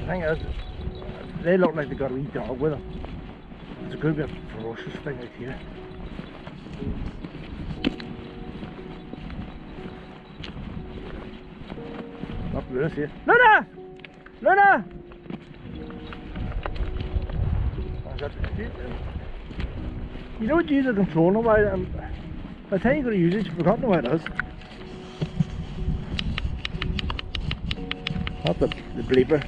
thing is, they look like they got a wee dog with them. It's a good bit ferocious thing out here. Up Luna's here. Luna! Luna! You don't use the control no way, and by the time you're going to use it, you've forgotten what it is. Not the bleeper.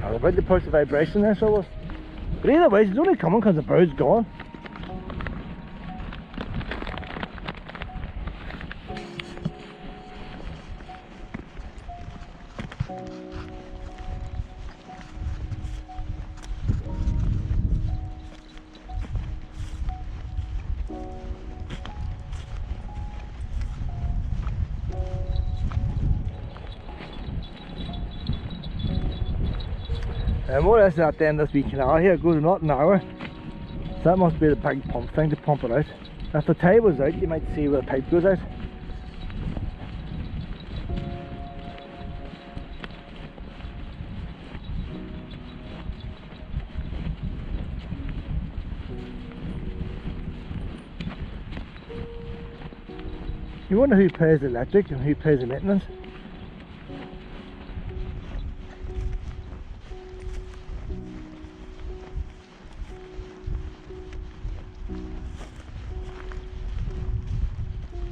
I was about to push the vibration there, so it was. But either way, it's only coming because the bird's gone. More or less at the end of this wee canal here, it goes not an hour. So that must be the big pump thing to pump it out. If the tide was out, you might see where the pipe goes out. You wonder who pays the electric and who pays the maintenance.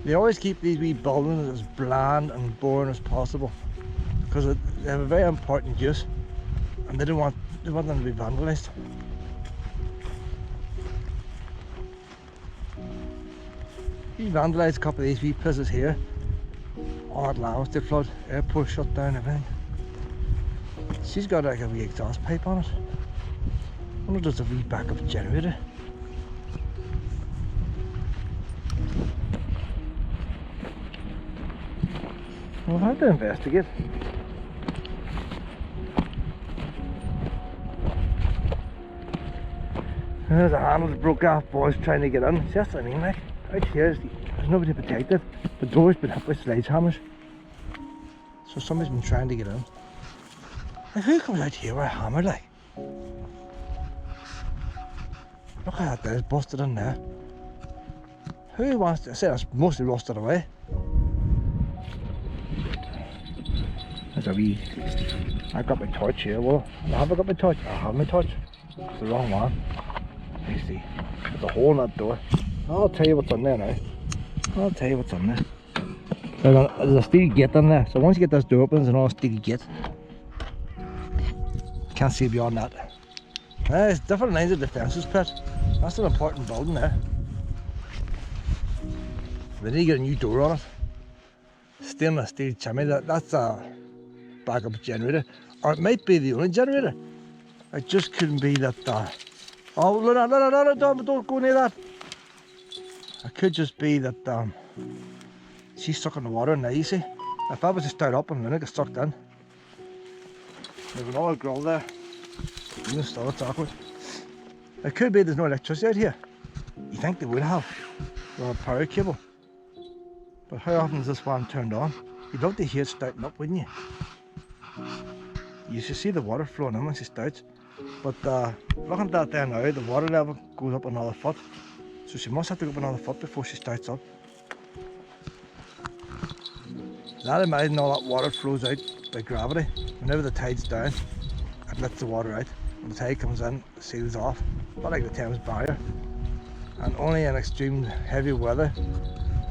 They always keep these wee buildings as bland and boring as possible because they have a very important use, and they want them to be vandalised. You vandalise a couple of these wee places here, all that allowance to flood, airport shut down, everything. She's got like a wee exhaust pipe on it. I wonder if there's a wee backup generator. We'll have to investigate. There's a handle that broke off, boys trying to get in. See, that's what I mean, like, out here there's nobody protected. The door's been hit with sledgehammers. So somebody's been trying to get in. Like, who comes out here with a hammer, like? Look at that, there's busted in there. Who wants to, I say it's mostly rusted away. There's a wee, I got my torch here. Well, have I got my torch? I have my torch. It's the wrong one. Let me see. There's a hole in that door. I'll tell you what's on there now. I'll tell you what's on there. There's a steel gate in there. So once you get this door open, there's another steel gate. Can't see beyond that. There's different lines of defences, Pet. That's an important building there. They need to get a new door on it. Stainless steel chimney. That's a backup generator, or it might be the only generator. It just couldn't be that. Oh, no, don't go near that. It could just be that she's stuck in the water now. You see, if I was to start up and then it got sucked in. There's another grill there. Even still, it's awkward. It could be there's no electricity out here. You think they would have, or a power cable. But how often is this one turned on? You'd love to hear it starting up, wouldn't you? You should see the water flowing in once it starts. But looking at that there now, the water level goes up another foot. So she must have to go up another foot before she starts up. That imagine all that water flows out by gravity. Whenever the tide's down, it lets the water out. When the tide comes in, it seals off. Not like the Thames barrier. And only in extreme heavy weather,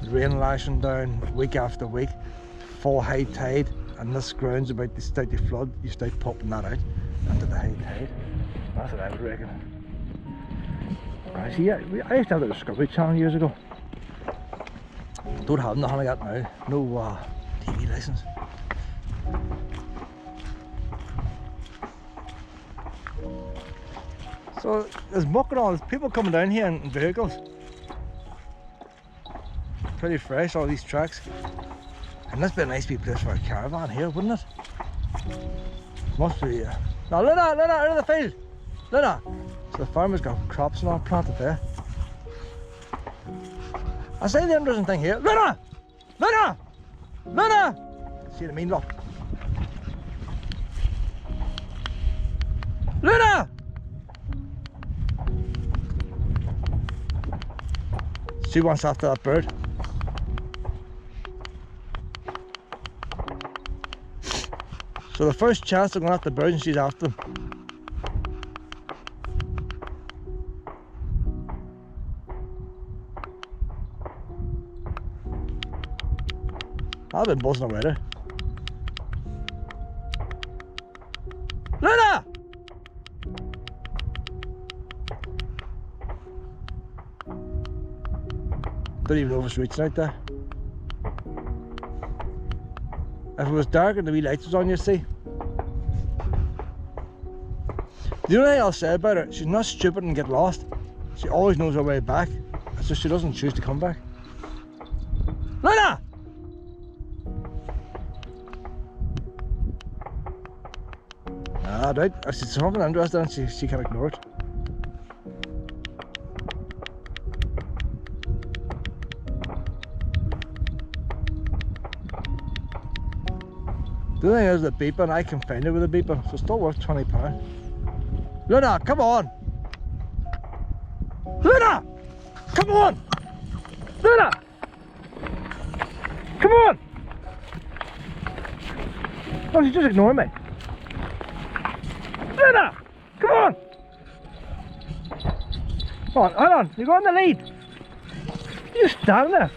rain lashing down week after week, full high tide, and this ground's about to start to flood, you start popping that out into the high tide. That's what I would reckon. See, I used to have the Discovery Channel years ago. Don't have nothing like that now. No TV license. So there's muck and all, there's people coming down here in vehicles. Pretty fresh, all these tracks. And this would be a nice wee place for a caravan here, wouldn't it? Must be. Now, Luna, out of the field! Luna! So the farmer's got crops and all planted there. I say the interesting thing here. Luna! Luna! See what I mean, look. Luna! She wants after that bird. So the first chance they're going after the bird and she's after them. I've been buzzing away there. Luna! Don't even know if it's reaching out there. If it was dark and the wee lights was on, you see. The only thing I'll say about her, she's not stupid and get lost. She always knows her way back. So she doesn't choose to come back. Luna! Ah, right. If she's something interested and she can ignore it. The thing is the beeping, I can find it with a beeping, so it's still worth £20. Luna, come on! Luna! Come on! Luna! Come on! Oh, she's just ignoring me. Luna! Come on! Come on, hold on, you're going the lead. You just stand there.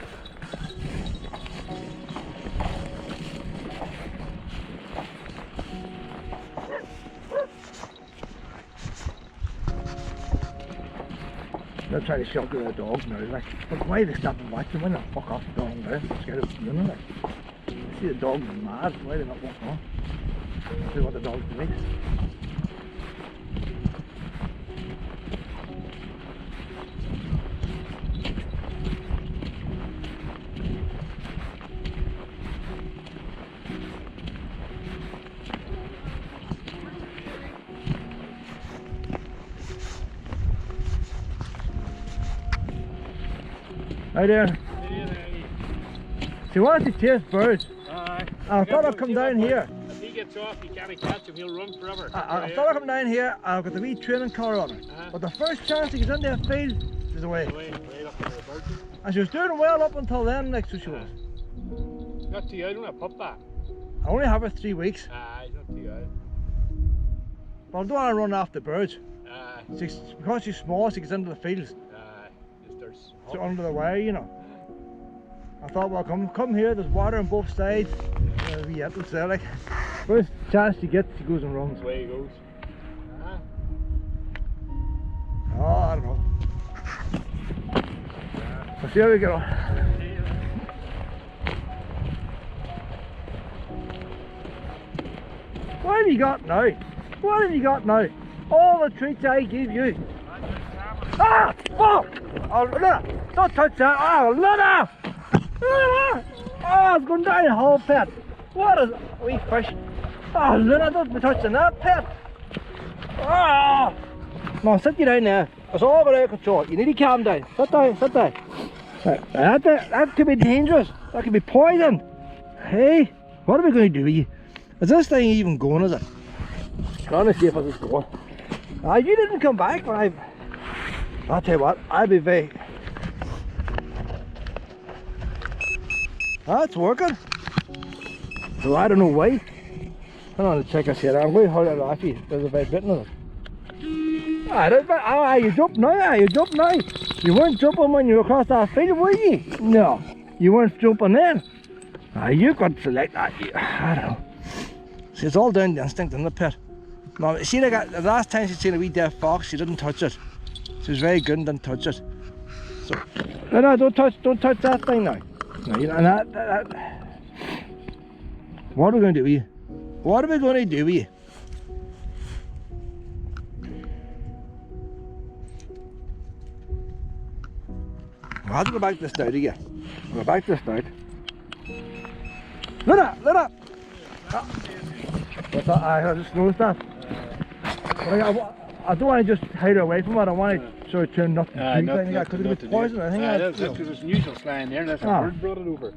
They're trying to shelter their dogs now, like, but why are they stopping watching? Why not fuck off the dog now? I'm scared of running, like. I see the dogs are mad, why are they not walking on? See what the dogs do. How there? She wants to chase birds. I thought I'd come down here. If he gets off, you can't catch him, he'll run forever. I thought I'd come down here and I've got the wee training car on her. But the first chance he gets in that field, she's away. Right up to the bird. And she was doing well up until then, like, so she was. Not too old, I pup back. I only have her 3 weeks. He's not too old. But I don't want to run after birds. Because she's small, she gets into the fields. So under the wire, you know. I thought, well, come here, there's water on both sides. We have to say, like, first chance she gets, she goes and runs. That's the way he goes. Oh, I don't know. We'll see how we go. What have you got now? What have you got now? All the treats I give you. Ah! Fuck! Oh, Luna! Don't touch that! Oh, Luna! Luna! Oh, it's going down the whole pet. What is a wee fish? Oh, Luna, don't be touching that pet. Oh! No, sit you down there. It's all out of control. You need to calm down. Sit down, sit down. Right, that could be dangerous. That could be poison. Hey, what are we going to do with you? Is this thing even going, is it? I'm going to see if it's going. You didn't come back when I'll tell you what, I'll be very... It's working. So I don't know why. Hang on to check us here. I'm going to hold it off you. There's a bit bitten of it. You jumped now, you jumped now. You weren't jumping when you were across that field, were you? No, you weren't jumping then. You got to select that. I don't know. See, it's all down to instinct in the pit. No, see, like, the last time she seen a wee dead fox, she didn't touch it. She was very good and didn't touch it. So, no, don't touch that thing now. No, you know, and that. What are we going to do with you? What are we going to do with you? I'll have to go back to the start again. Go back to the start. Luna! I just noticed that. I don't want to just hide her away from it. I want to sort of turn nothing to do. Because it was poison. I think that's because there's neutral flying there. That's a bird brought it over.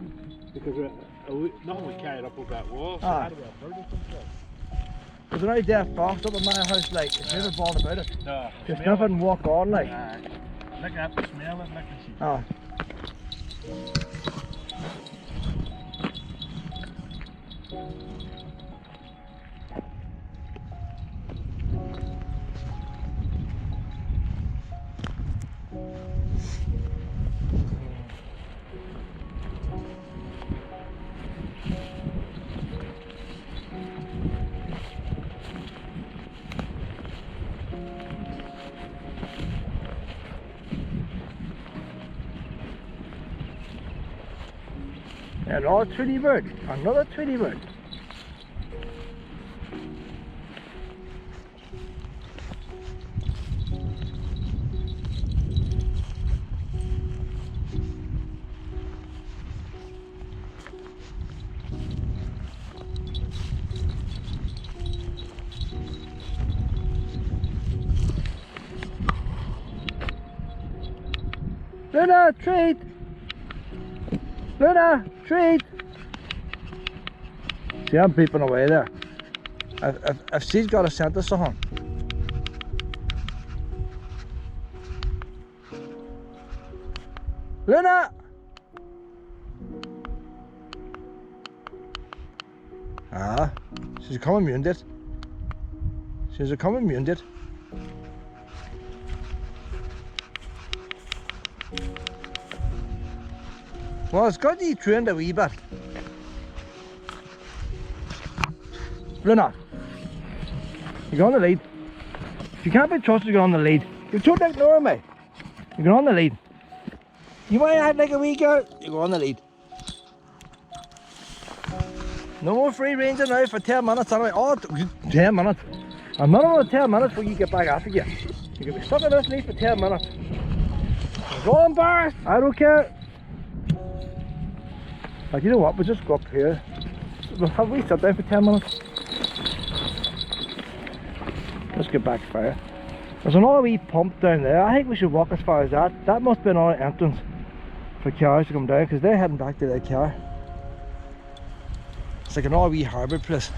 Because Nothing we carried up over that wall. So Ah. that'd be a bird or something. There's an out there fox up at my house, like, it's never bothered about it. No. Just nothing and walk on, like. Look at the smell of it, look and see. Oh. Another Tweety bird, another Tweety bird. Luna, treat! Luna, treat! See, I'm peeping away there. If she's got a scent of something. Luna! Ah, she's coming muted. She's coming muted. Well, it's got you trained a wee bit. Luna, you go on the lead. You can't be trusted to go on the lead. You're totally ignoring me. You go on the lead. You want to act like a wee girl? You go on the lead. No more free ranging now for 10 minutes anyway. Oh, 10 minutes. I'm not over 10 minutes before you get back after you. You can be stuck in this lead for 10 minutes. You're all embarrassed. I don't care. Like, you know what, we'll just go up here. We'll have we sit down for 10 minutes. Let's get back fire. There's another wee pump down there. I think we should walk as far as that. That must be another entrance for cars to come down, because they're heading back to their car. It's like another wee harbour place.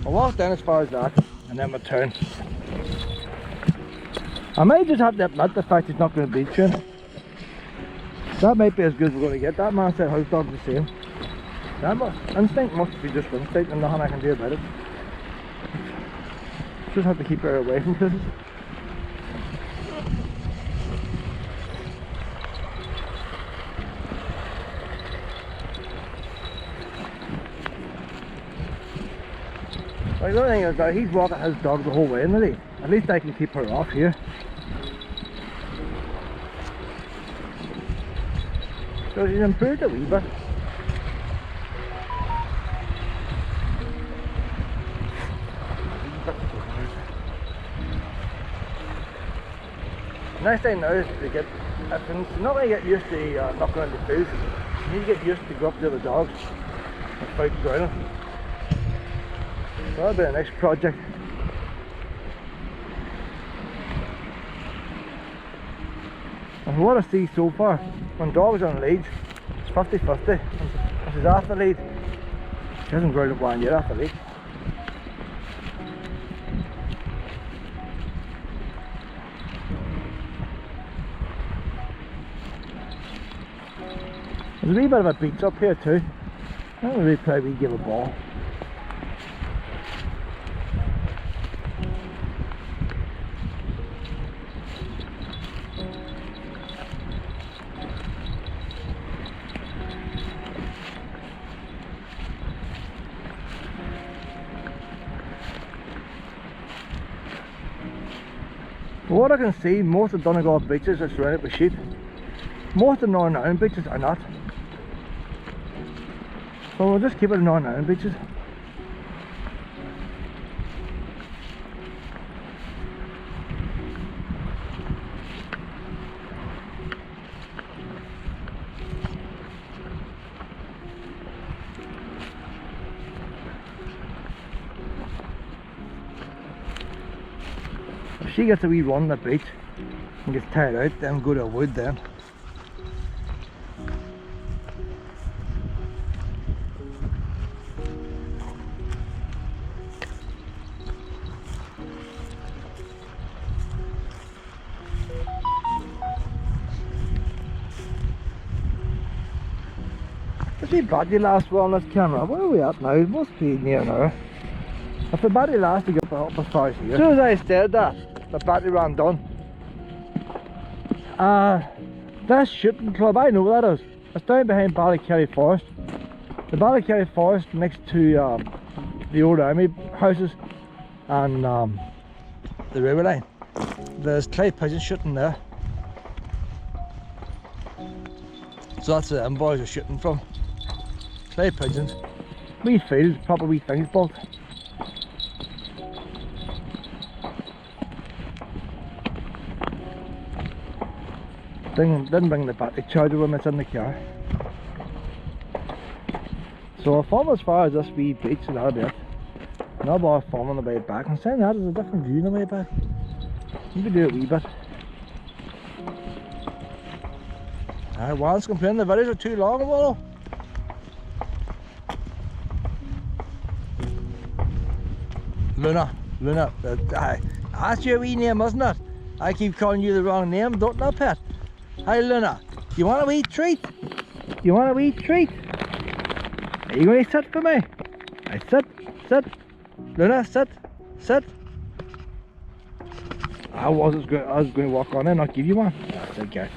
I'll walk down as far as that and then we'll turn. I might just have to admit the fact it's not going to beat you. That might be as good as we're going to get. That man said house dog's the same. That instinct must be just instinct and nothing I can do about it. Just have to keep her away from places. Like, the only thing is that he's walking his dog the whole way in the lead. At least I can keep her off here. So she's improved a wee bit. Next thing now is to get, if you're not going to get used to knocking on the food, you need to get used to go up to the dogs and fight the ground. So that'll be the next project. And from what I see so far, when dogs are on leads, it's 50-50. If she's off the lead, she hasn't grown up one yet off the lead. There's a wee bit of a beach up here too. I don't really probably give a ball. From what I can see, most of Donegal beaches are surrounded with sheep. Most of Northern Ireland beaches are not. So we'll just keep it in Northern Ireland beaches. If she gets a wee run on the beach and gets tired out, then go to a wood then. see battery lasts well on this camera. Where are we at now? It must be near an hour. If the battery lasts to get up as far as here. As soon as I said that, the battery ran done. This shooting club, I know what that is. It's down behind Ballykelly Forest. The Ballykelly Forest next to the old army houses and the railway line. There's clay pigeons shooting there. So that's where them boys are shooting from. Clay pigeons. Wee fields, proper wee things built. Didn't bring the battery charger with me, it's in the car. So I'll film as far as this wee beach and that'll be it. And I'll bother filming on the way back. And saying that is a different view on the way back. Maybe do it a wee bit. One's complaining the videos are too long, Wallow. Luna, that's your wee name, isn't it? I keep calling you the wrong name, don't I, pet? Hi, Luna. You want a wee treat? You want a wee treat? Are you going to sit for me? I sit. Luna, sit. I was going to walk on in, I'll give you one. That's okay.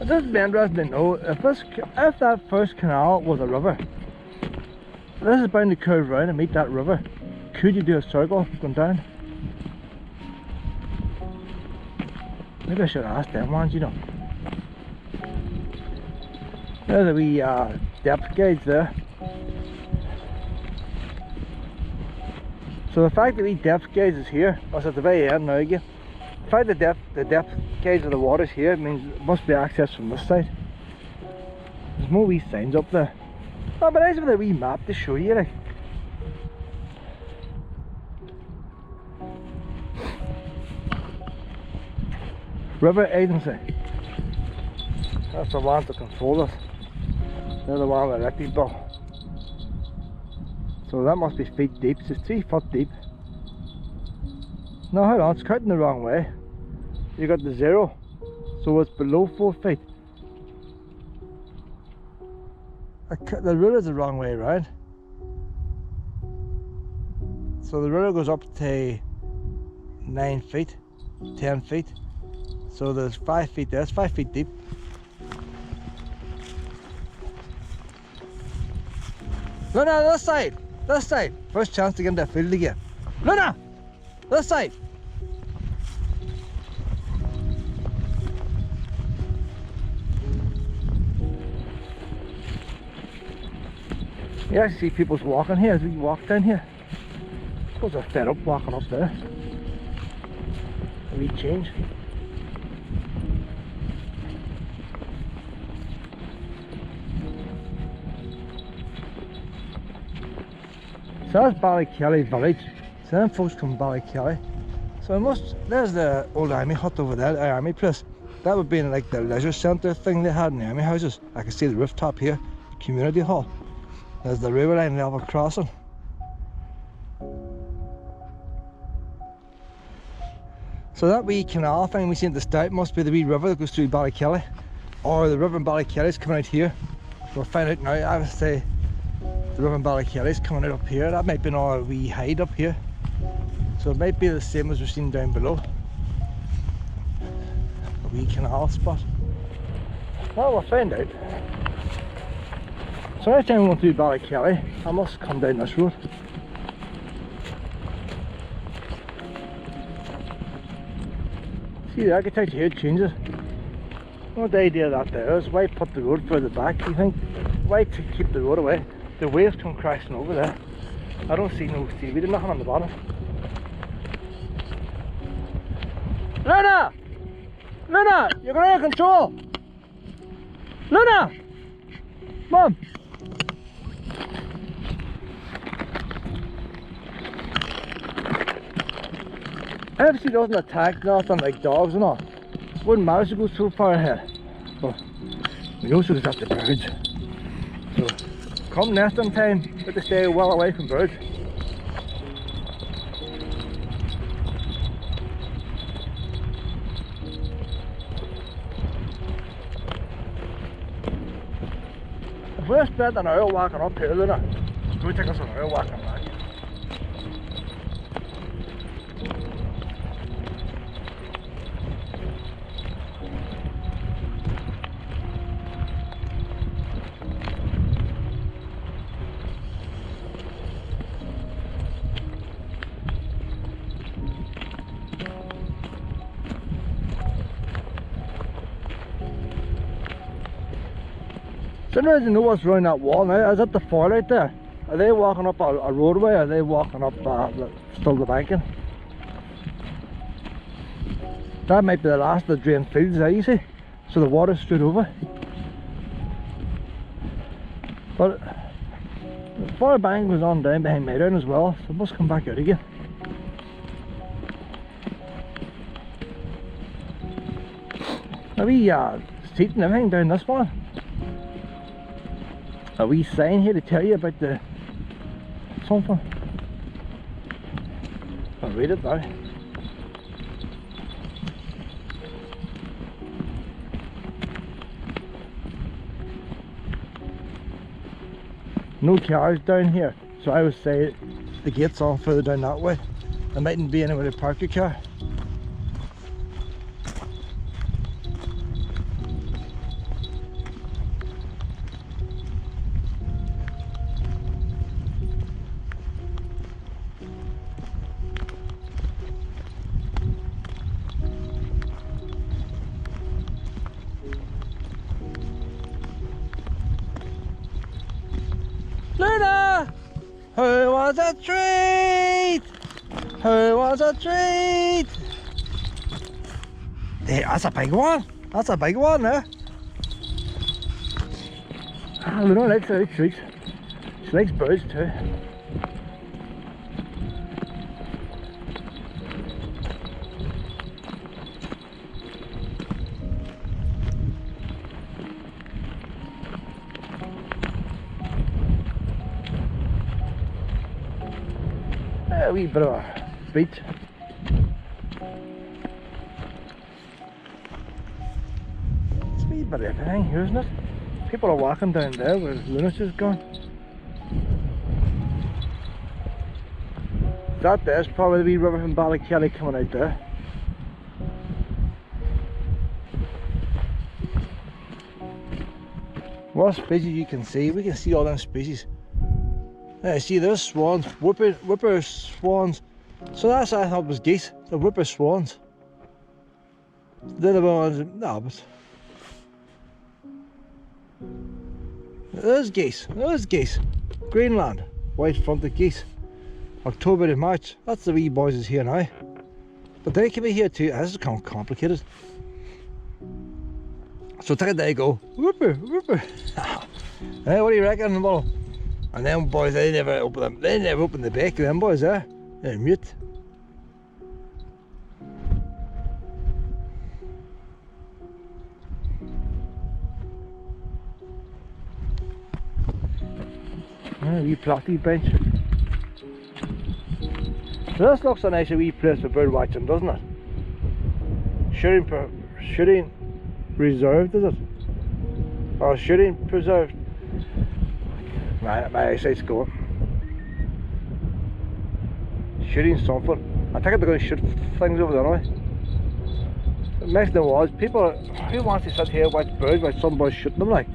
It doesn't be interesting to know if that first canal was a river. This is bound to curve round and meet that river. Could you do a circle going down? Maybe I should ask them ones, you know. There's a wee depth gauge there. So the fact that wee depth gauge is here, that's at the very end now again. The fact that the depth gauge of the water's here means it must be accessed from this side. There's more wee signs up there. Oh, but there's with a wee map to show you, like. River Agency. That's the one to control us. They're the one that elected bill. So that must be feet deep. So it's 3 foot deep. No, hold on, it's counting the wrong way. You got the 0, so it's below 4 feet. The ruler is the wrong way around. So the ruler goes up to 9 feet, 10 feet. So there's 5 feet there, it's 5 feet deep. Luna, this side! This side! First chance to get in that field again. Luna! This side! You actually see people's walking here as we walk down here. I suppose they're fed up walking up there. A wee change. So that's Ballykelly village. So them folks from Ballykelly. So there's the old army hut over there, the army place. That would be like the leisure centre thing they had in the army houses. I can see the rooftop here, community hall. There's the railway line level crossing. So that wee canal thing we see at the start must be the wee river that goes through Ballykelly. Or the river in Ballykelly is coming out here. We'll find out now. I would say the river in Ballykelly is coming out up here. That might be another wee hide up here. So it might be the same as we've seen down below. A wee canal spot. Well, we'll find out. So every time we want to do Ballykelly, I must come down this road. See, the architecture here changes. What the idea of that there is, why put the road further back, you think? Why to keep the road away? The waves come crashing over there. I don't see no seaweed or nothing on the bottom. Luna! Luna! You're going out of control! Luna! Mom! If she doesn't attack nothing like dogs and all, wouldn't matter if she goes so far ahead. But we know she goes after birds. So come nesting time, we have to stay well away from birds. If we spent an hour walking up here, Luna, it would take us an hour walking back. So I don't know what's around that wall now. Is that the Foyle out there? Are they walking up a roadway, or are they walking up still the banking? That might be the last of the drained fields there, you see. So the water's straight over. But the Foyle bank was on down behind my down as well, so it must come back out again. A wee seat and everything down this one. A wee sign here to tell you about the something. I'll read it now. No cars down here, so I would say the gate's all further down that way. There mightn't be anywhere to park your car. Luna! Who wants a treat? Who wants a treat? There, that's a big one. That's a big one there. Luna likes her treats. She likes birds too. A wee bit of a beach. It's a wee bit of everything here, isn't it? People are walking down there where Luna's just gone. That there's probably the wee river from Ballykelly coming out there. What species you can see? We can see all them species. Yeah, see there's swans, whipper swans. So that's I thought was geese, the whipper swans. They're the ones, no, but there's geese, Greenland, white fronted geese. October to March, that's the wee boys is here now. But they can be here too. This is kind of complicated. So take it there you go, whipper. Hey, what do you reckon, Mo? And them boys, they never open the beak, them boys there. They're mute. A wee plastic bench. So this looks a nice wee place for bird watching, doesn't it? Shooting reserved, is it? Or shooting preserved? My eyesight's going. Shooting something. I think they're going to shoot things over there anyway. It makes no odds. People, who wants to sit here and watch birds while some boy's shooting them like?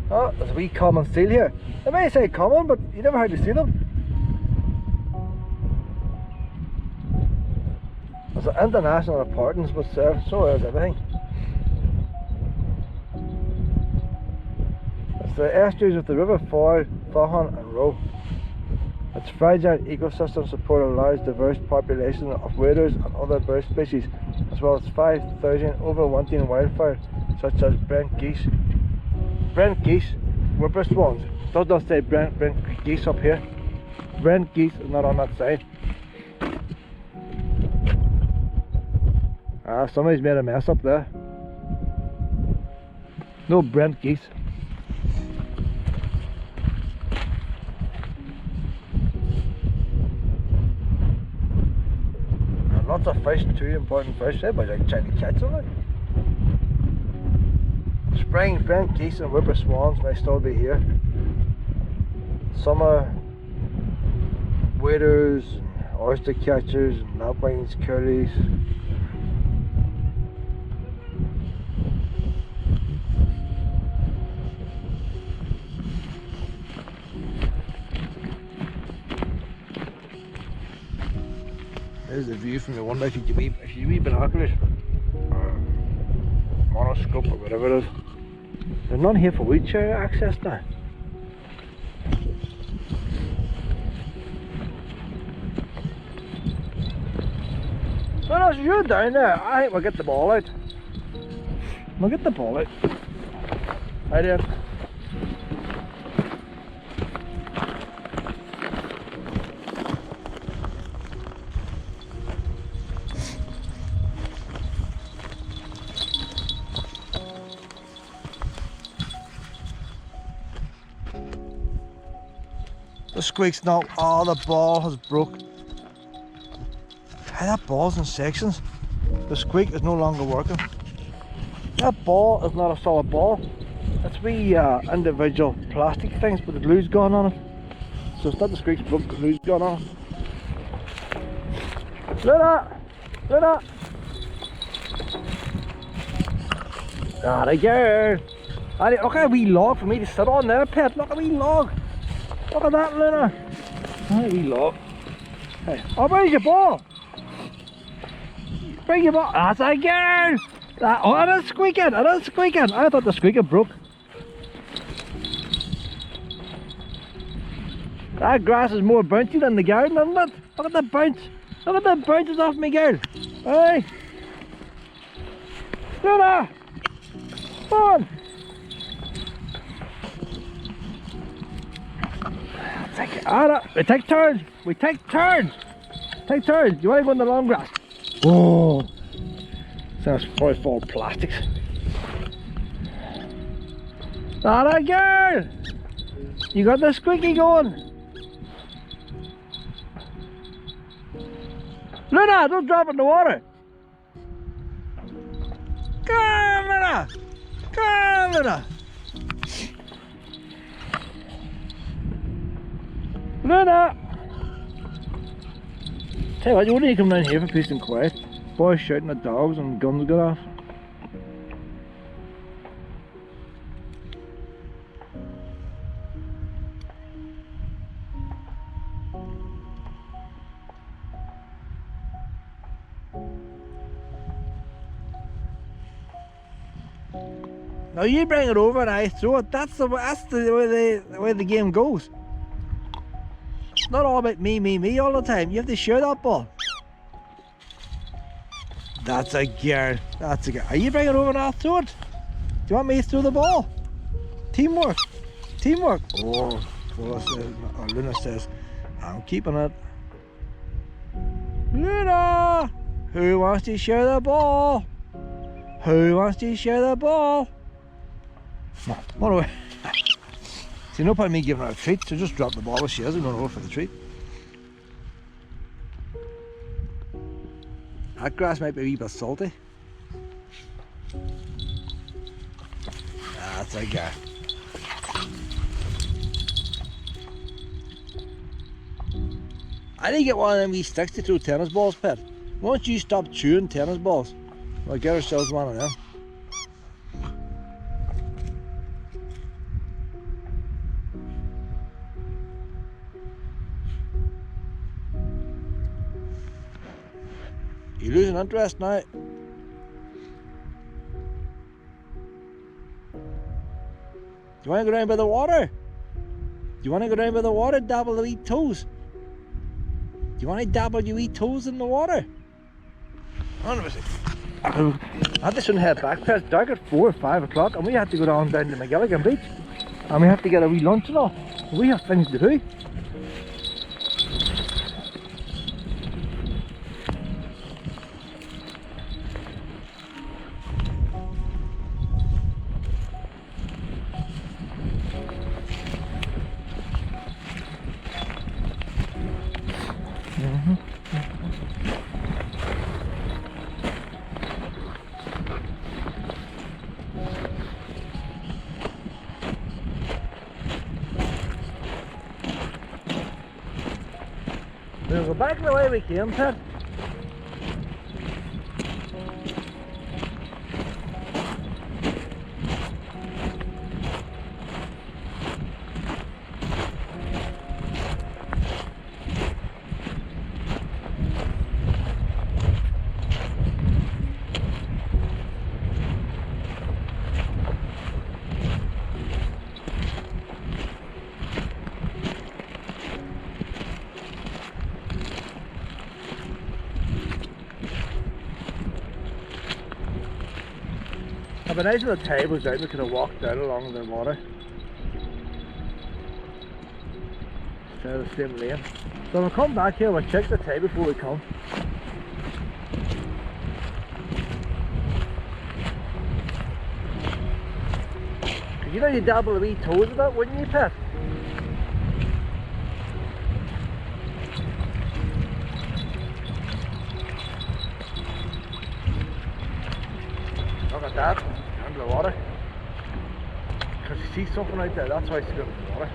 Oh, there's a wee common seal here. They may say common, but you never hardly see them. There's an international importance, but so is everything. It's the estuaries of the River Foyle, Faughan and Roe. Its fragile ecosystem support a large diverse population of waders and other bird species, as well as 5,000 over wanting wildfowl, such as Brent geese, whipper swans. Does not say Brent geese up here. Brent geese is not on that side. Ah, somebody's made a mess up there. No Brent geese. And lots of fish, two important fish there, but I'm trying to catch them. Like. Spring Brent geese and whipper swans may still be here. Summer waders, and oyster catchers, and lapwings, curlews. There's the view from the one if you use binoculars or monoscope or whatever it is. There's none here for wheelchair access now. Well, as you're down there, I think we'll get the ball out. We'll get the ball out. Hi there. The squeak's now, oh, the ball has broke. Hey, that ball's in sections. The squeak is no longer working. That ball is not a solid ball. It's wee individual plastic things with the glue's gone on it. So it's not the squeak's broke, the glue's gone on it. Look at that! Look at that! There we go! Look at a wee log for me to sit on there, pet. Look at a wee log! Look at that, Luna! Look at a wee log. Hey, oh, where's your ball? Bring your ball! That's a girl! Oh, it is squeaking! It is squeaking! I thought the squeaker broke. That grass is more bouncy than the garden, isn't it? Look at the bounce! Look at the bounces off me, girl! Hey! Luna! Come on! We take turns! We take turns! Take turns! You want to go in the long grass? Oh! Sounds probably full of plastics. Alright, girl! You got the squeaky going! Luna, don't drop it in the water! Come on, Luna! Come on, Luna! Luna! Tell you what, you wouldn't need to come down here for peace and quiet. Boys shouting at dogs and guns go off. Now you bring it over and I throw it. That's the way the game goes. It's not all about me all the time. You have to share that ball. That's a girl. That's a girl. Are you bringing it over and I'll throw it? Do you want me to throw the ball? Teamwork. Teamwork. Oh, Luna says, I'm keeping it. Luna! Who wants to share the ball? Who wants to share the ball? No, run away. See, no point in me giving her a treat, so just drop the ball as she is and run over for the treat. That grass might be a wee bit salty. That's a guy. I need to get one of them wee sticks to throw tennis balls, pet. Why don't you stop chewing tennis balls? We'll get ourselves one of them. You're losing interest now. Do you want to go down by the water? Do you want to go down by the water, dabble the wee toes? Do you want to dabble your wee toes in the water? 100%. So I had to soon head back. It's dark at 4 or 5 o'clock, and we had to go down to McGilligan Beach, and we have to get a wee lunch and all. We have things to do. We'll go back the way we came, Pat. But nice of the tide was down, we could have walked down along the water instead of the same lane. So we'll come back here, we'll check the tide before we come. You know you dabble a wee toes with that, wouldn't you, Pat? Look at that. Under the water. Because you see something out there, that's why it's going in the water.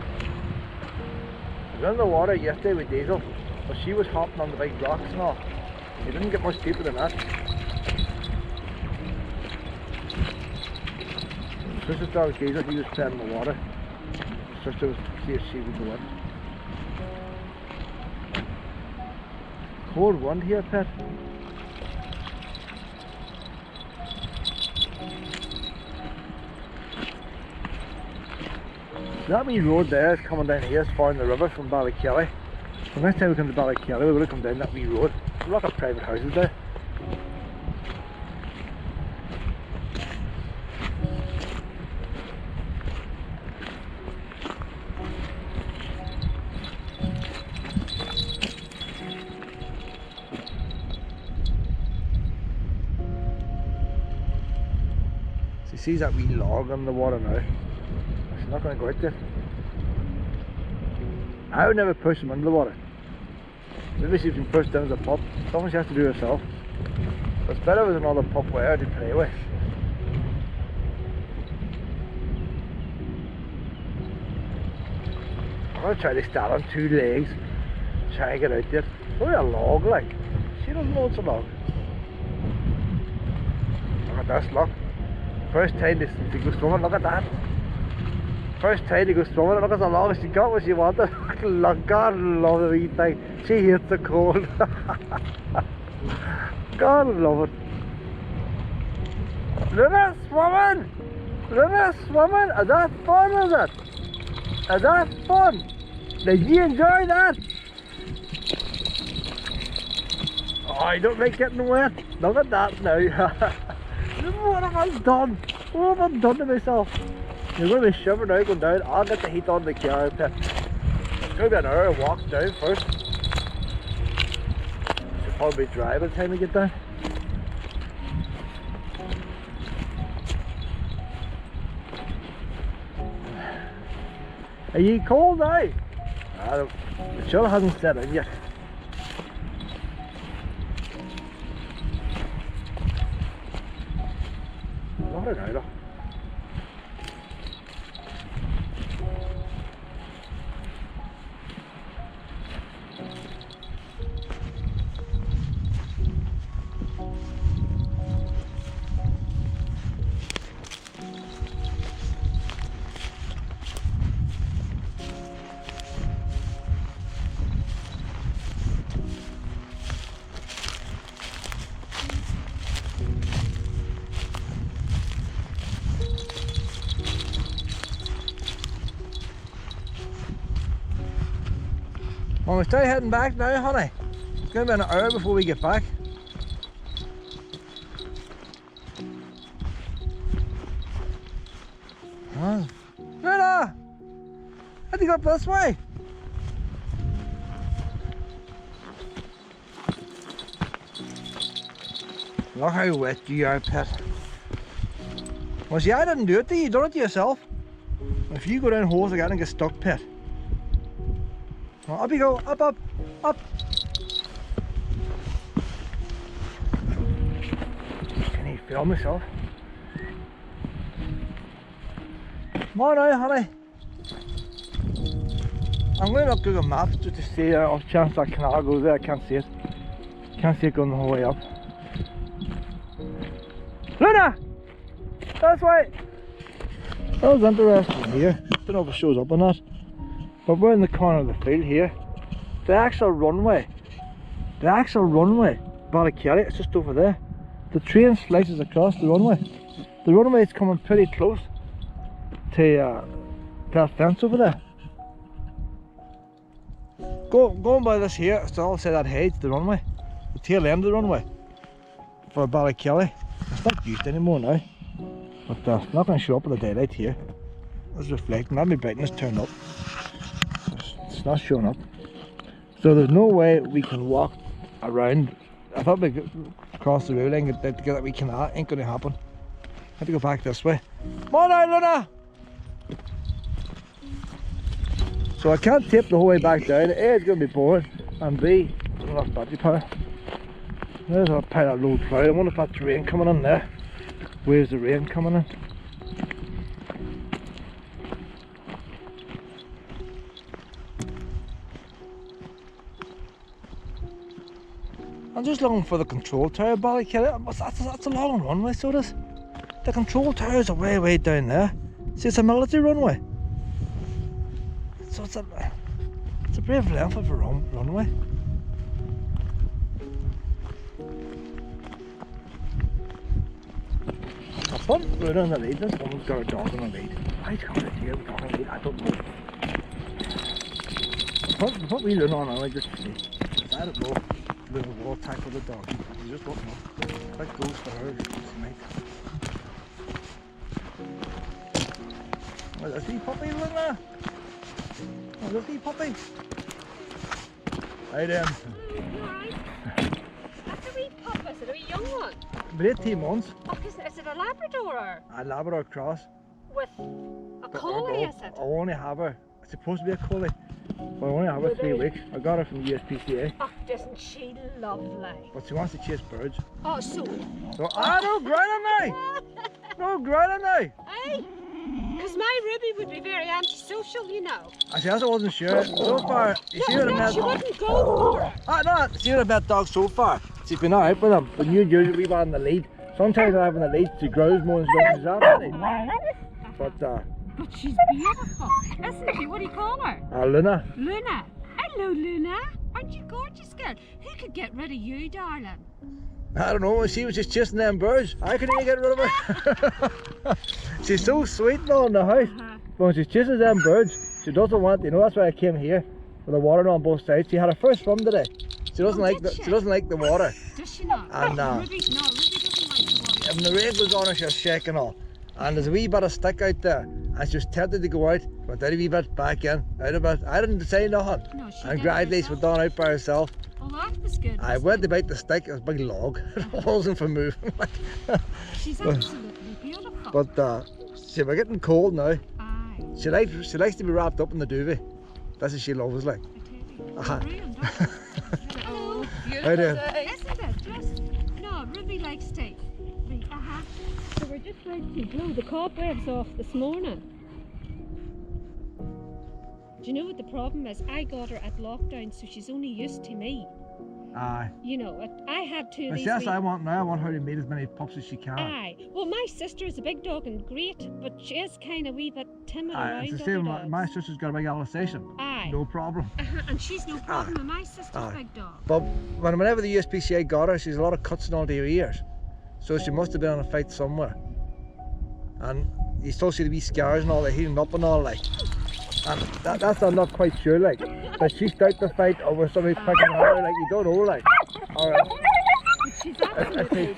I was in the water yesterday with Diesel, but she was hopping on the big rocks and all. It didn't get much deeper than that. Sister's dog Diesel, he was playing in the water. Sister was to see if she would go in. Cold wind here, Pet. That wee road there is coming down here, it's far in the river from Ballykelly. The next time we come to Ballykelly, we're going to come down that wee road. There's a lot of private houses there. So you see that wee log on the water now. She's not going to go out there. I would never push them into the water. Maybe she's been pushed down as a pup. Something she has to do herself. But it's better with another pup where to play with. I'm going to try to stand on 2 legs. Try and get out there. It's only a log, like. She doesn't know it's a log. Look at this, look. First time to go swimming, look at that. First time to go swimming, look at the log, she got what she wanted. God love the wee thing. She hates the cold. God love it. Look at her swimming! Look at her swimming! Is that fun, is it? Is that fun? Did you enjoy that? Oh, I don't like getting wet. Look at that now. What have I done? What have I done to myself? You're going to be shivering now going down. I'll get the heat on the car. It's going to be an hour walk down first. Should probably be dry by the time we get down. Are you cold now? The chill hasn't set in yet. Not an hour. Well, we start heading back now, honey. It's going to be an hour before we get back. How do you go up this way? Look how wet you are, Pet. Well, see, I didn't do it to you. You done it to yourself. If you go down holes again and get stuck, Pet. Well, up you go. Up, up, up. Can you feel myself? Come on now, honey. I'm going to look Google Maps just to see off chance that canal goes there. I can't see it. Can't see it going the whole way up. Luna! That's way! That was interesting here. Don't know if it shows up or not. But we're in the corner of the field here. The actual runway, Ballykelly, it's just over there. The train slices across the runway. The runway is coming pretty close to that fence over there. Going by this here, so I'll say that hides the runway, the tail end of the runway for Ballykelly. It's not used anymore now, but it's not going to show up in the daylight here. It's reflecting, that my brightness turned up. It's not showing up. So there's no way we can walk around. I thought we could cross the rail line to get that we canal. Ain't going to happen. I have to go back this way. Come on now, Luna! So I can't tape the whole way back down. A, it's going to be boring, and B, there's enough battery power. There's a pile of low cloud. I wonder if that's rain coming in there. Where's the rain coming in? I'm just looking for the control tower, Ballykelly. That's a long runway, so it is. The control towers are way down there. See, it's a military runway. So it's a brave length of a runway. I thought we were on the lead. This woman's got a dog on the lead. I can't idea we got on the lead. I don't know. I thought we were on just to see. I don't know. We will tackle the dog. We just don't know. That goes for her tonight. Well, there's a puppy in there. Oh, there's a puppy. Hi then. Alright. That's a wee pup, is it? A wee young one? But 18 months. Oh, is it a Labrador or? A Labrador cross. With a collie, is it? I only have her. It's supposed to be a collie. But I only have her 3 weeks. I got her from the USPCA. Oh, isn't she lovely? But she wants to chase birds. Oh, so? So, no ground on me! No ground on me! Hey? Because my Ruby would be very antisocial, you know. I said I wasn't sure. So far, you see what I meant? She wouldn't go for it. No, see what I met dog so far. She's been alright with him, but you usually be on the lead. Sometimes I have on the lead, she grows more and she's on the lead. But she's beautiful, isn't she? What do you call her? Luna. Luna. Hello, Luna. Aren't you gorgeous, girl? Who could get rid of you, darling? I don't know, she was just chasing them birds. I couldn't even get rid of her. She's so sweet now in the house. But when she chases them birds, she doesn't want, that's why I came here. With the water on both sides. She had her first swim today. She doesn't she doesn't like the water. Does she not? And Ruby doesn't like the water. When the rain goes on, she was shaking all. And there's a wee bit of stick out there. And she was tempted to go out, but then a wee bit back in, out a bit. I didn't say nothing. No, she and gradually she went down out by herself. Oh, that was good. I went about the stick, it was a big log. It wasn't for moving. She's absolutely beautiful. But see, we're getting cold now. Aye. She likes to be wrapped up in the duvet. That's what she loves, like. Oh, How do you? Isn't it? Just, no, Ruby likes to. So we're just going to blow the cobwebs off this morning. Do you know what the problem is? I got her at lockdown, so she's only used to me. Aye. You know, I had two of these. Yes, I want her to meet as many pups as she can. Aye. Well, my sister is a big dog and great, but she is kind of wee bit timid around it's the same. other dogs. My sister's got a big Alsatian. Aye. No problem. And she's no problem with my sister's big dog. But whenever the USPCA got her, she's a lot of cuts and all to her ears. So she must have been on a fight somewhere. And you still see the wee scars and all, they're healing up and all, like. And that's I'm not quite sure, like. But she started the fight over somebody picking her, like, you don't know, like. Alright. She's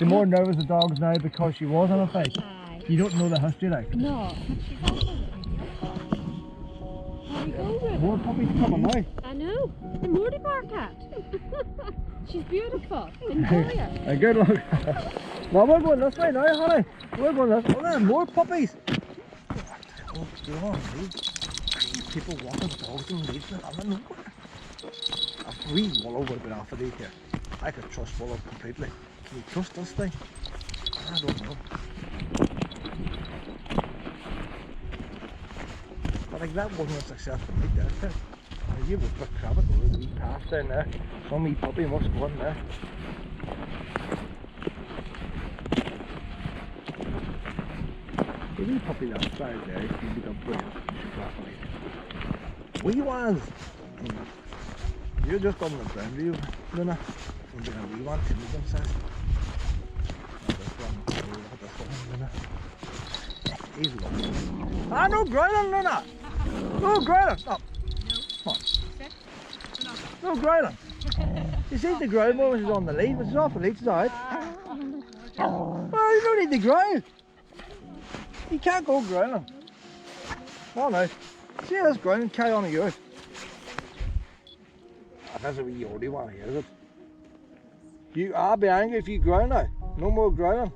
more nervous the dogs now because she was on a fight. Aye. You don't know the history, like. No, but she's absolutely beautiful. There you go, Ruth. More puppies coming now. I know. The Mortimer cat. She's beautiful. Enjoy her. Hey, good luck. Well, we're going this way now, honey. We're going this way. Oh, there's more puppies. Oh, God, people walking dogs and leaves. I don't know. A wee Willow would have been off of these here. I could trust Willow completely. Can you trust this thing? I don't know. But like that wasn't a successful meet there, is it? You would put crabbit over the wee path down there. Some wee puppy must go in there. The wee puppy that's right there, he'd be up brilliant. Wee ones! You're just on the ground view, Luna. I'm doing a wee one, to them says. This one, look at this one, Luna. He's lovely. Ah, no growling, Luna! No growling! No. Come on. No growling. You see the growl when she's on the lead, but she's off the lead, she's alright. Well, you don't need to growl. You can't go growling. Oh no. See this growling, carry on at yours. That's a wee yodie one here, is it? I'll be angry if you growl now. No more growling.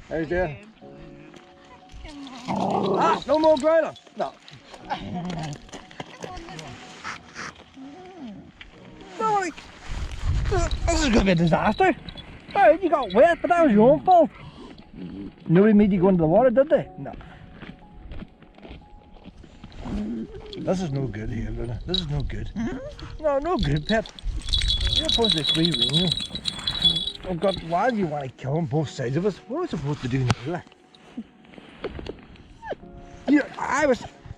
How's that? Ah, no more growling. No. No, like, this is going to be a disaster. Alright, you got wet, but that was your own fault. Nobody made you go into the water, did they? No. This is no good here, Luna. This is no good. No, no good, pet. You're supposed to free ring you. Oh God, why do you want to kill them, both sides of us? What are we supposed to do now?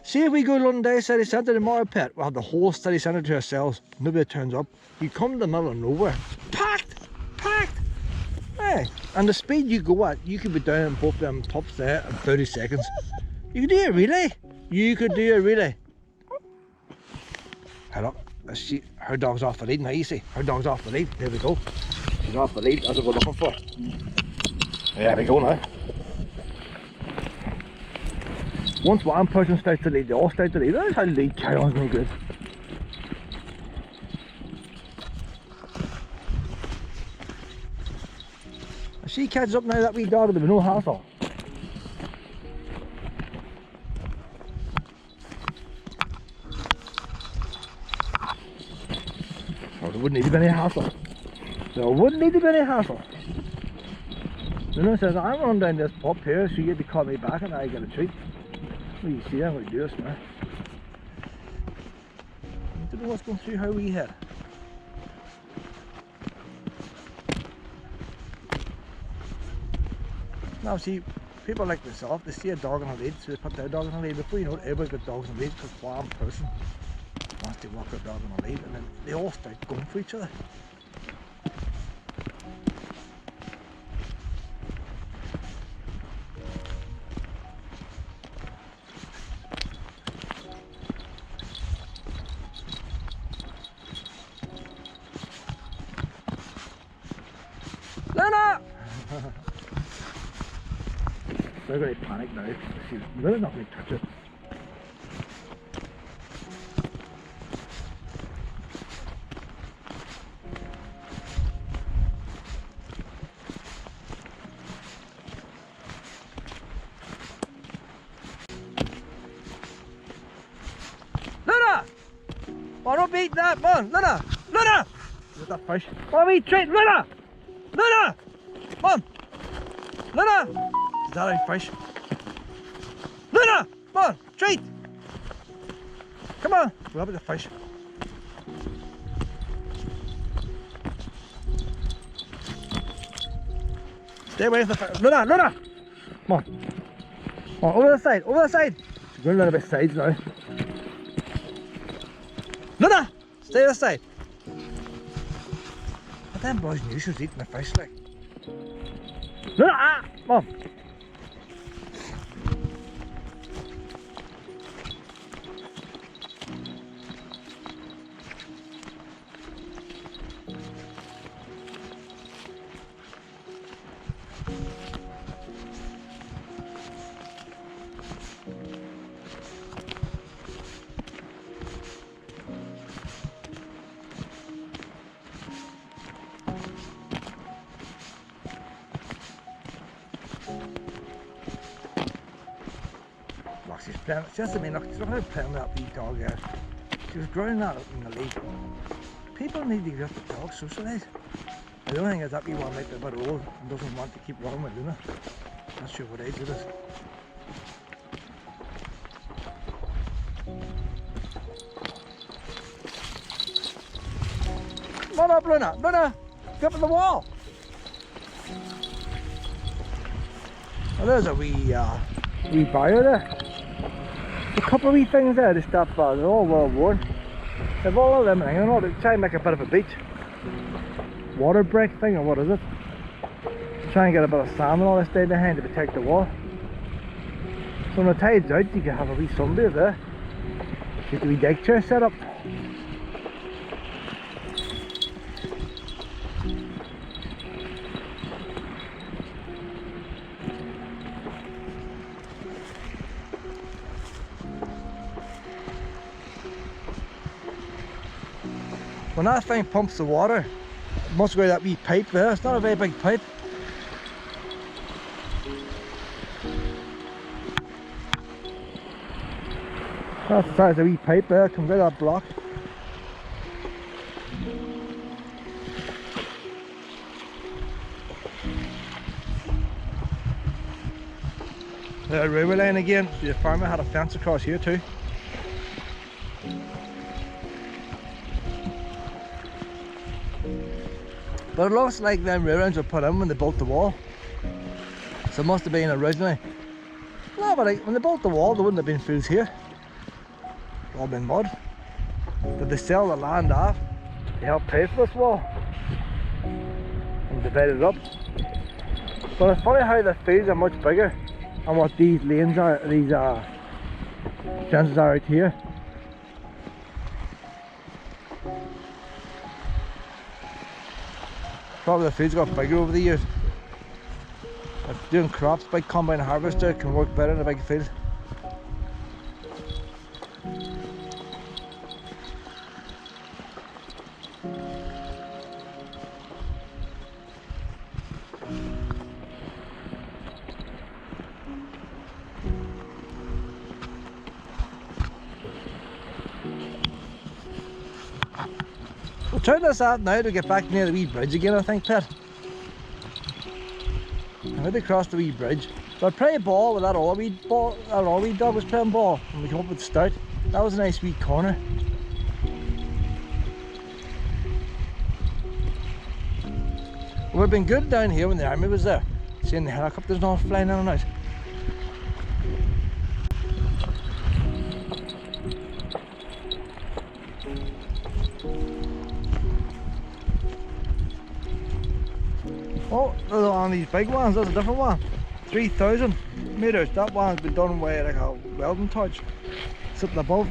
See if we go to Londonderry City Centre tomorrow, pet, we'll have the whole city centre to ourselves. Nobody turns up. You come to the middle of nowhere. Packed! Packed! Hey, and the speed you go at, you could be down in both them tops there in 30 seconds. You could do a relay. You could do a relay. Hey look, her dog's off the lead now, you see. Her dog's off the lead. There we go. She's off the lead, that's what we're looking for. There we go now. Once one person starts to lead, they all start to lead. That's how lead carry on is no good. If she catches up now, that wee dog, there'll be no hassle. There wouldn't need to be any hassle. There wouldn't need to be any hassle. Luna says, I'm running down this pub here, so you get to call me back and I get a treat. Well, you see, I'm going to do this now. I don't know what's going through her wee head. Now, see, people like myself, they see a dog on a lead, so they put their dog on a lead. Before you know it, everybody's got dogs on a lead because one person wants to walk their dog on a lead, and then they all start going for each other. Luna! They're going to panic now. Luna's not going to touch it. Luna! Oh, don't beat that, man! Luna! Luna! Look at that fish. Oh, we treat! Luna! Luna! Come on! Luna! Is that a fish? Luna! Come on! Treat! Come on! We'll have the fish. Stay away from the fish. Luna! Luna! Come on! Come on, over the side! Over the side! She's going a little bit sides now. Luna! Stay on the side! But them boys knew she was eating the fish, like. Luna! Ah! Come on! Playing, just I mean, look at her playing with that wee dog there. She was growing that up in the league. People need to get the dog socialised. The only thing is that wee one might be a bit old and doesn't want to keep running with Luna. Not sure what age it is. Come on up, Luna! Luna! Get up on the wall! Well, there's a wee barrier there. A couple of wee things there to stop, they're all well worn. They've all eliminated, you know, they try and make a bit of a beach. Water break thing, or what is it? Try and get a bit of sand and all this down behind to protect the wall. So when the tide's out, you can have a wee sunbathe there. Get the wee deck chair set up. When that thing pumps the water, it must go to that wee pipe there. It's not a very big pipe. That's the size of the wee pipe there, comes out of that block. The railway line again. The farmer had a fence across here too. But it looks like them railings were put in when they built the wall. So it must have been originally. No, but like, when they built the wall, there wouldn't have been fields here. It's all been mud. Did they sell the land off to help pay for this wall? And divide it up. But it's funny how the fields are much bigger and what these lanes are, these fences are out here. Probably the fields got bigger over the years. If doing crops, big combine harvester can work better in a big field. We'll turn this out now to get back near the wee bridge again, I think, Pat. I'm going to cross the wee bridge. So I play ball with that all wee dog was playing ball when we come up with the start. That was a nice wee corner. We've been good down here when the army was there. Seeing the helicopters all flying in and out. Oh, those are on these big ones. That's a different one. 3,000 metres. That one's been done with like a welding torch sitting above.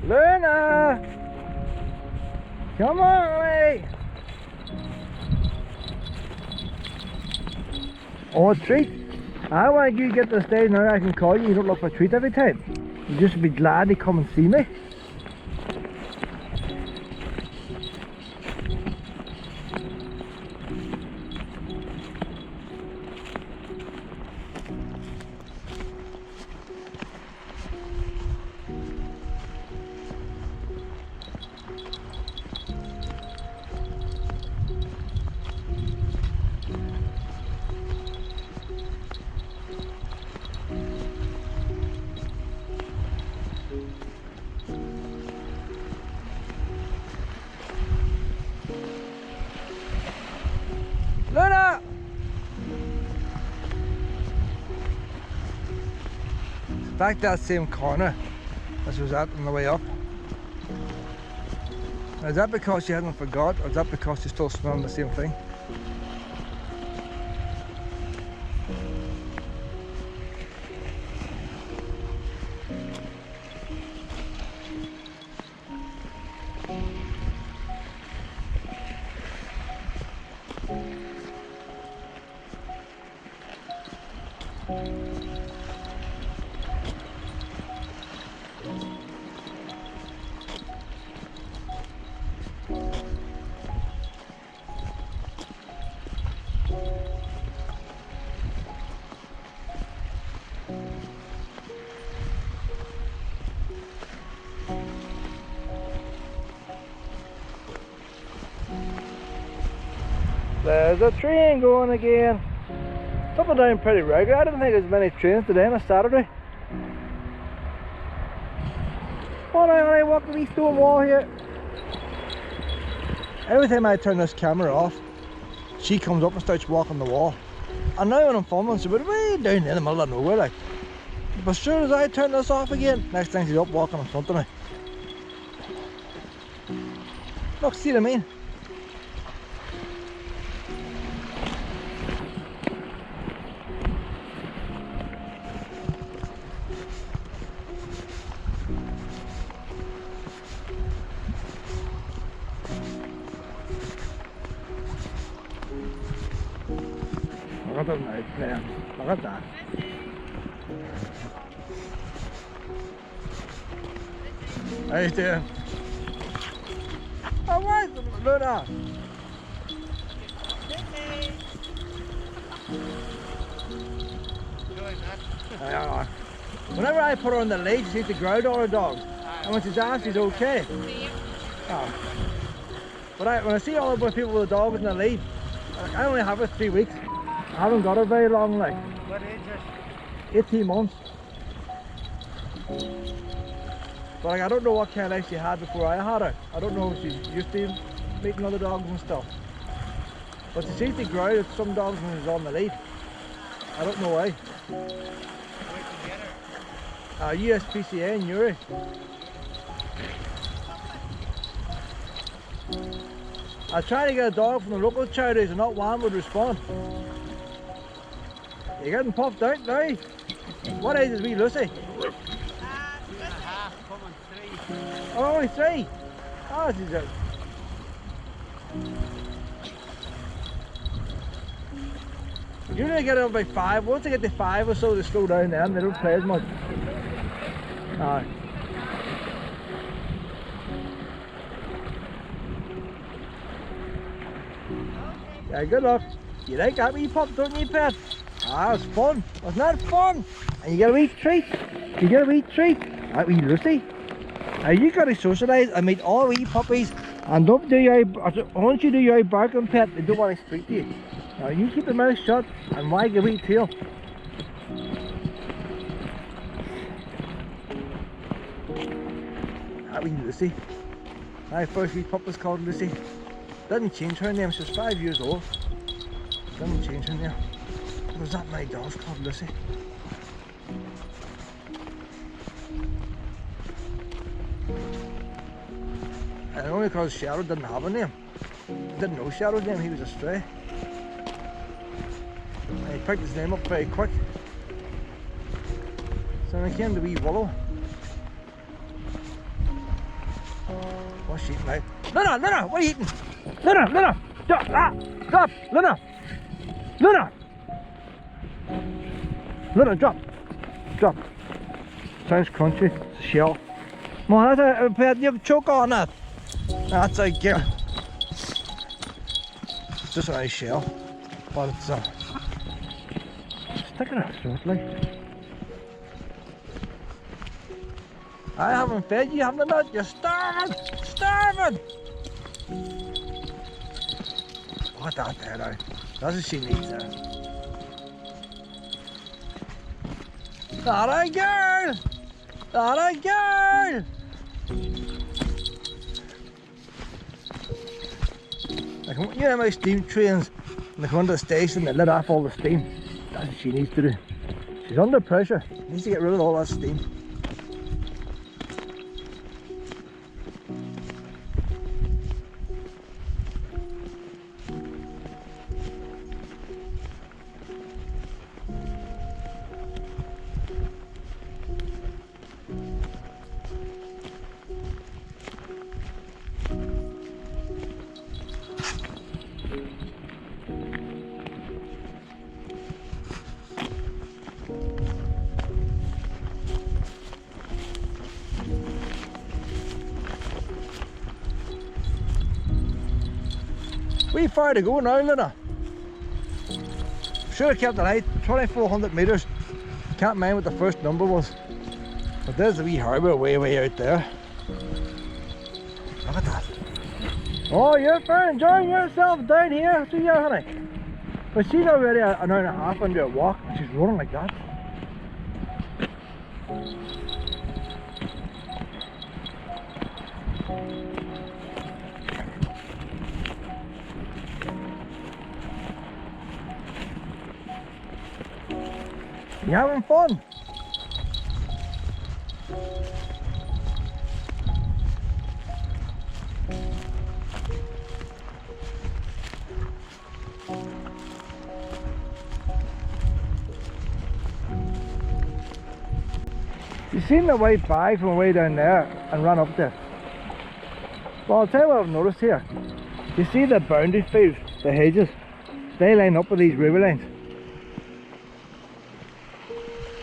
Luna! Come on, lady! Oh, a treat! I want you to get to the stage now I can call you. You don't look for a treat every time. You just be glad to come and see me. back that same corner as was at on the way up. Now, is that because you hadn't forgot, or is that because you're still smelling the same thing? There's a train going again. It's up and down pretty regular. I didn't think there's many trains today on a Saturday. Oh, I walk the wee stone wall here. Every time I turn this camera off, she comes up and starts walking the wall. And now when I'm filming, she's way down in the middle of nowhere, like. But as soon as I turn this off again, next thing she's up walking in front of me. Look, see what I mean? Look at that nice there. Look at that. How you doing? Oh, why is it Luna? Whenever I put her on the lead, she seems to growl to her dog. And when she's asked, she's okay. Oh. But when I see all the people with the dog in the lead, I only have her 3 weeks. I haven't got her very long, like. What age is 18 months. But like, I don't know what kind of life she had before I had her. I don't know if she's used to meeting other dogs and stuff. But she seems to growl at some dogs when she's on the lead. I don't know why. Where'd you get her? USPCA in Uri. I tried to get a dog from the local charities and not one would respond. You're getting puffed out now. What age is wee Lucy? 2.5, coming 3. Oh, only 3? Oh, she's a... Usually get up by 5. Once they get to 5 or so, they slow down then. They don't play as much. Aye. Yeah, good luck. You like that wee pup, don't you, pet? Ah, it's fun. Wasn't that fun? And you get a wee treat. You get a wee treat. That wee Lucy. Now you got to socialise and meet all wee puppies. And don't do your, once you do your barking, pet, they don't want to speak to you. Now you keep your mouth shut and wag your wee tail. That wee Lucy. My first wee pup was called Lucy. Didn't change her name, she was 5 years old. Didn't change her name. Was that my dog's called Lucy? And only because Shadow didn't have a name. Didn't know Shadow's name, he was a stray. And he picked his name up very quick. So when it came to wee Willow. What's she eating now? Luna, Luna, what are you eating? Luna, Luna, stop, stop, Luna, Luna. Luna, drop. Drop. Sounds crunchy. It's a shell. Come on, that's a pet. You have a choke on that. That's a girl. It's just a nice shell. But it's sticking out throat like. I haven't fed you, haven't I? You're starving! Starving! Look at that there now. That's what she needs there. That a girl! That a girl! Like, you know my steam trains, when they come into the station, they let off all the steam. That's what she needs to do. She's under pressure. Needs to get rid of all that steam. Wee far to go now, Luna. Should have kept it height, 2,400 metres. Can't mind what the first number was. But there's the wee harbour way out there. Look at that. Oh, you're fair enjoying yourself down here. See you, honey. But she's already an hour and a half into a walk and she's running like that. You having fun? You seen the white bag from way down there and run up there? Well, I'll tell you what I've noticed here. You see the boundary fields, the hedges, they line up with these river lines.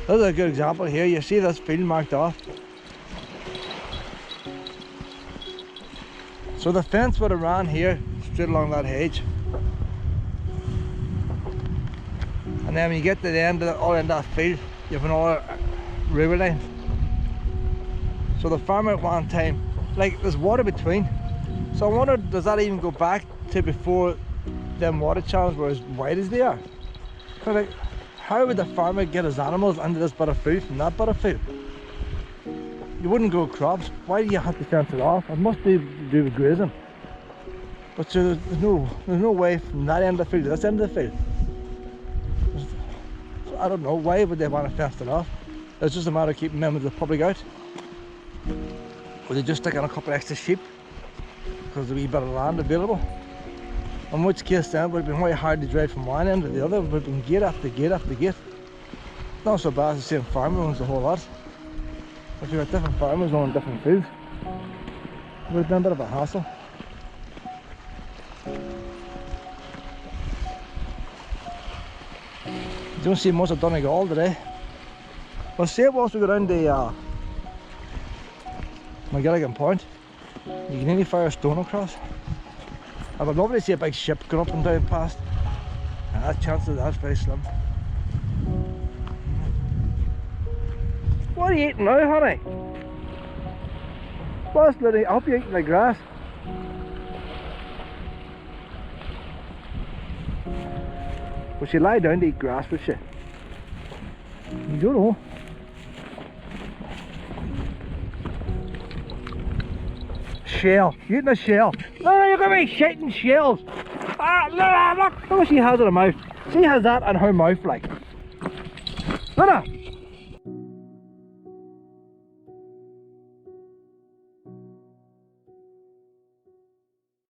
This is a good example here. You see this field marked off. So the fence would have ran here, straight along that hedge. And then when you get to the end of all in that field, you have another river line. So the farmer at one time, like there's water between. So I wonder, does that even go back to before them water channels were as wide as they are? So like, how would the farmer get his animals into this bit of food from that bit of food? You wouldn't grow crops. Why do you have to fence it off? It must be to do with grazing. But so there's no way from that end of the field to this end of the field. So I don't know, why would they want to fence it off? It's just a matter of keeping members of the public out. Or they just stick on a couple extra sheep because there's a wee bit of land available. In which case then it would have been very hard to drive from one end to the other. It would have been gate after gate after gate. Not so bad as the same farmer owns the whole lot. If you've got different farmers owning different fields, it would have been a bit of a hassle. You don't see much of Donegal today. Well, say once we go down the McGilligan Point, you can nearly fire a stone across. I would love to see a big ship going up and down past, and that chance of that's very slim. What are you eating now, honey? What's bloody up? You eating the grass? Will she lie down to eat grass, will she? You don't know. Shell. You eating a shell? No, you're going to be shitting shells. Ah, look what she has in her mouth. She has that in her mouth, like. Look at her.